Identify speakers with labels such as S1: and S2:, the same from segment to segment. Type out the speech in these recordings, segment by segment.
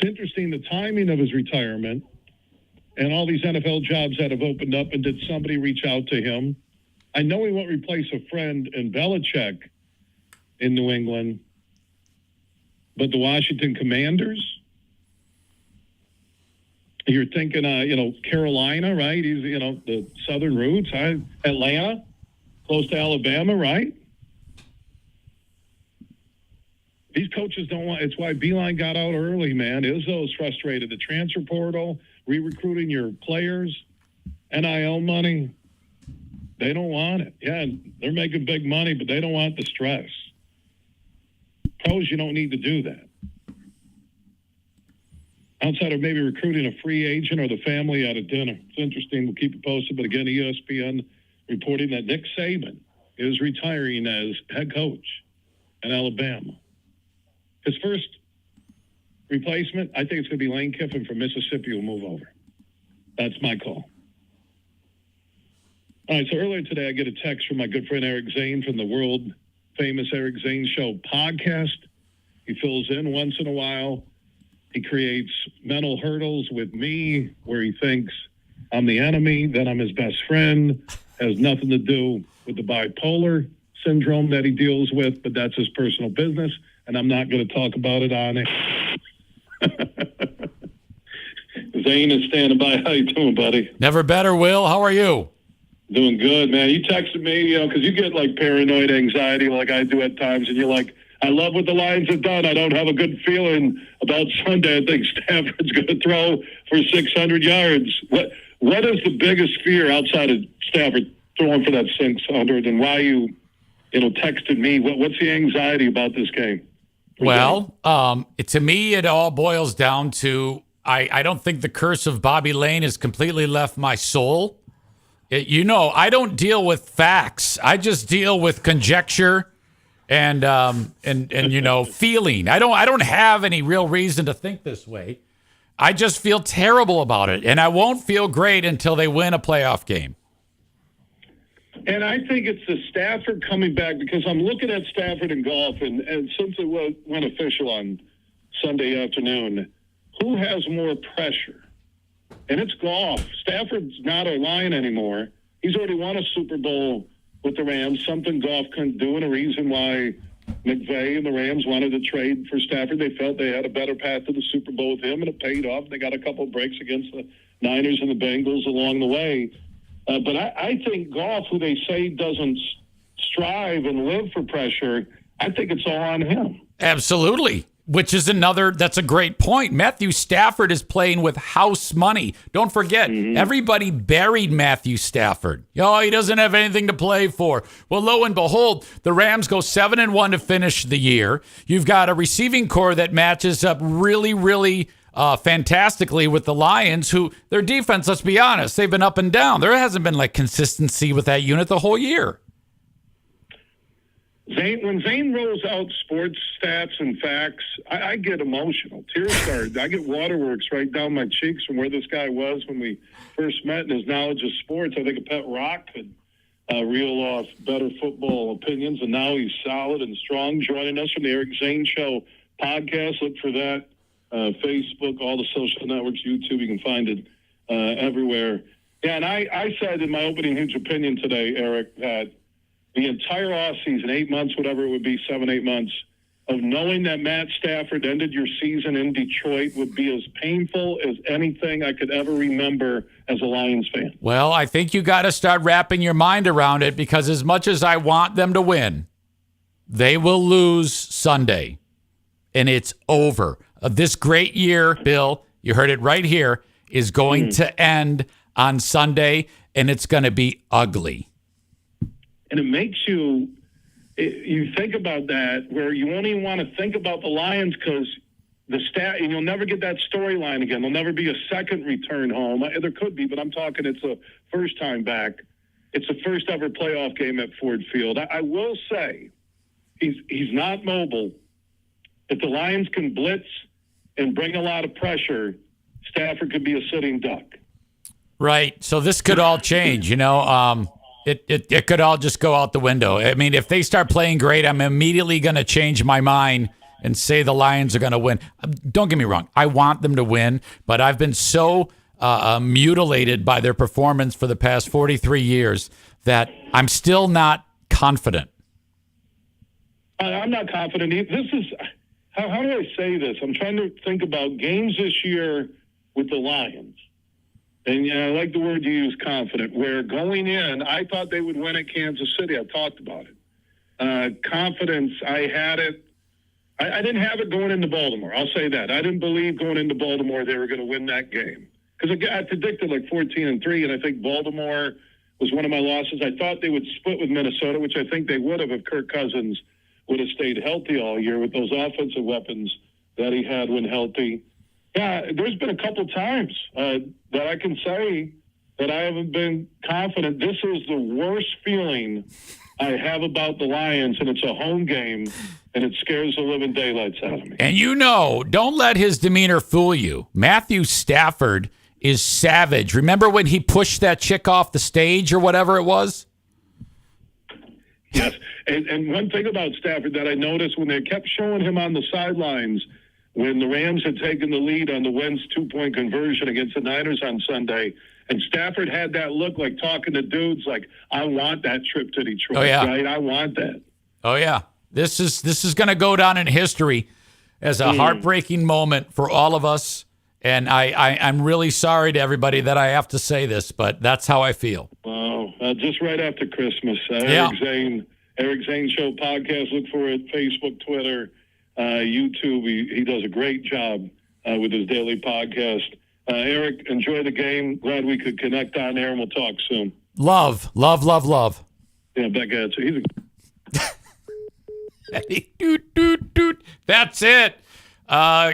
S1: It's interesting the timing of his retirement and all these NFL jobs that have opened up. And did somebody reach out to him? I know he won't replace a friend in Belichick in New England, but the Washington Commanders. You're thinking, Carolina, right? He's, the Southern roots. Atlanta, close to Alabama, right? These coaches don't want. It's why Beeline got out early, man. Izzo's frustrated. The transfer portal, re-recruiting your players, NIL money. They don't want it. Yeah, they're making big money, but they don't want the stress. Pros, you don't need to do that. Outside of maybe recruiting a free agent or the family at a dinner. It's interesting. We'll keep it posted. But again, ESPN reporting that Nick Saban is retiring as head coach in Alabama. His first replacement, I think it's going to be Lane Kiffin from Mississippi will move over. That's my call. All right, so earlier today I get a text from my good friend Eric Zane from the world-famous Eric Zane Show podcast. He fills in once in a while. He creates mental hurdles with me where he thinks I'm the enemy, that I'm his best friend, has nothing to do with the bipolar syndrome that he deals with, but that's his personal business, and I'm not going to talk about it on it. Zane is standing by. How you doing, buddy?
S2: Never better, Will. How are you?
S1: Doing good, man. You texted me, because you get, paranoid anxiety like I do at times, and you're like, I love what the Lions have done. I don't have a good feeling about Sunday. I think Stafford's going to throw for 600 yards. What is the biggest fear outside of Stafford throwing for that 600, and why you texted me? What's the anxiety about this game?
S2: Well, to me, it all boils down to I don't think the curse of Bobby Lane has completely left my soul. I don't deal with facts. I just deal with conjecture and feeling. I don't have any real reason to think this way. I just feel terrible about it, and I won't feel great until they win a playoff game.
S1: And I think it's the Stafford coming back, because I'm looking at Stafford and Goff, and since it went official on Sunday afternoon, who has more pressure? And it's Goff. Stafford's not a Lion anymore. He's already won a Super Bowl with the Rams, something Goff couldn't do, and a reason why McVay and the Rams wanted to trade for Stafford. They felt they had a better path to the Super Bowl with him, and it paid off. They got a couple of breaks against the Niners and the Bengals along the way. But I think Goff, who they say doesn't strive and live for pressure, I think it's all on him.
S2: Absolutely. Which is that's a great point. Matthew Stafford is playing with house money. Don't forget, Everybody buried Matthew Stafford. He doesn't have anything to play for. Well, lo and behold, the Rams go 7-1 to finish the year. You've got a receiving core that matches up really, really fantastically with the Lions, who their defense, let's be honest, they've been up and down. There hasn't been consistency with that unit the whole year.
S1: When Zane rolls out sports stats and facts, I get emotional. Tears start. I get waterworks right down my cheeks from where this guy was when we first met and his knowledge of sports. I think a pet rock could reel off better football opinions, and now he's solid and strong. Joining us from the Eric Zane Show podcast. Look for that. Facebook, all the social networks, YouTube. You can find it everywhere. Yeah, and I said in my opening huge opinion today, Eric, that the entire offseason, 8 months, whatever it would be, 7-8 months, of knowing that Matt Stafford ended your season in Detroit would be as painful as anything I could ever remember as a Lions fan.
S2: Well, I think you got to start wrapping your mind around it, because as much as I want them to win, they will lose Sunday, and it's over. This great year, Bill, you heard it right here, is going to end on Sunday, and it's going to be ugly.
S1: And it makes you think about that, where you won't even want to think about the Lions, because and you'll never get that storyline again. There'll never be a second return home. There could be, but I'm talking it's a first time back. It's the first ever playoff game at Ford Field. I will say he's not mobile. If the Lions can blitz and bring a lot of pressure, Stafford could be a sitting duck.
S2: Right. So this could all change, It could all just go out the window. I mean, if they start playing great, I'm immediately going to change my mind and say the Lions are going to win. Don't get me wrong. I want them to win, but I've been so mutilated by their performance for the past 43 years that I'm still not confident.
S1: I'm not confident. This is, how do I say this? I'm trying to think about games this year with the Lions. And I like the word you use, confident, where going in, I thought they would win at Kansas City. I talked about it. Confidence, I had it. I didn't have it going into Baltimore. I'll say that. I didn't believe going into Baltimore they were going to win that game. Because I predicted like 14-3, and I think Baltimore was one of my losses. I thought they would split with Minnesota, which I think they would have if Kirk Cousins would have stayed healthy all year with those offensive weapons that he had when healthy. Yeah, there's been a couple times that I can say that I haven't been confident. This is the worst feeling I have about the Lions, and it's a home game, and it scares the living daylights out of me.
S2: And don't let his demeanor fool you. Matthew Stafford is savage. Remember when he pushed that chick off the stage or whatever it was?
S1: Yes, and one thing about Stafford that I noticed when they kept showing him on the sidelines when the Rams had taken the lead on the Wentz 2-point conversion against the Niners on Sunday, and Stafford had that look like talking to dudes like, I want that trip to Detroit, right? I want that.
S2: Oh, yeah. This is going to go down in history as a heartbreaking moment for all of us. And I'm really sorry to everybody that I have to say this, but that's how I feel.
S1: Wow. Just right after Christmas. Eric Zane Show podcast. Look for it. Facebook, Twitter, YouTube. He does a great job with his daily podcast. Eric, enjoy the game. Glad we could connect on air, and we'll talk soon.
S2: Love.
S1: Yeah, Becca. He's
S2: That's it.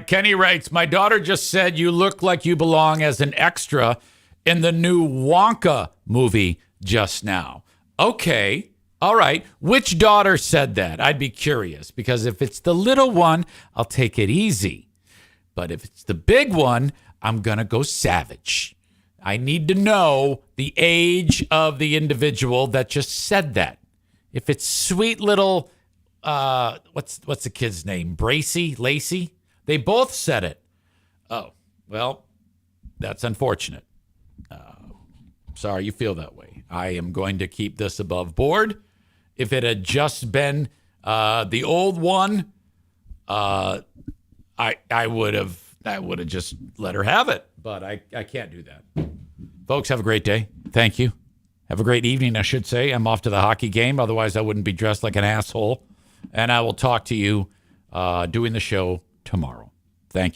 S2: Kenny writes, my daughter just said you look like you belong as an extra in the new Wonka movie just now. Okay. All right. Which daughter said that? I'd be curious, because if it's the little one, I'll take it easy. But if it's the big one, I'm going to go savage. I need to know the age of the individual that just said that. If it's sweet little, what's the kid's name? Lacey? They both said it. Oh, well, that's unfortunate. Sorry you feel that way. I am going to keep this above board. If it had just been the old one, I would have just let her have it. But I can't do that. Folks, have a great day. Thank you. Have a great evening, I should say. I'm off to the hockey game. Otherwise, I wouldn't be dressed like an asshole. And I will talk to you doing the show tomorrow. Thank you.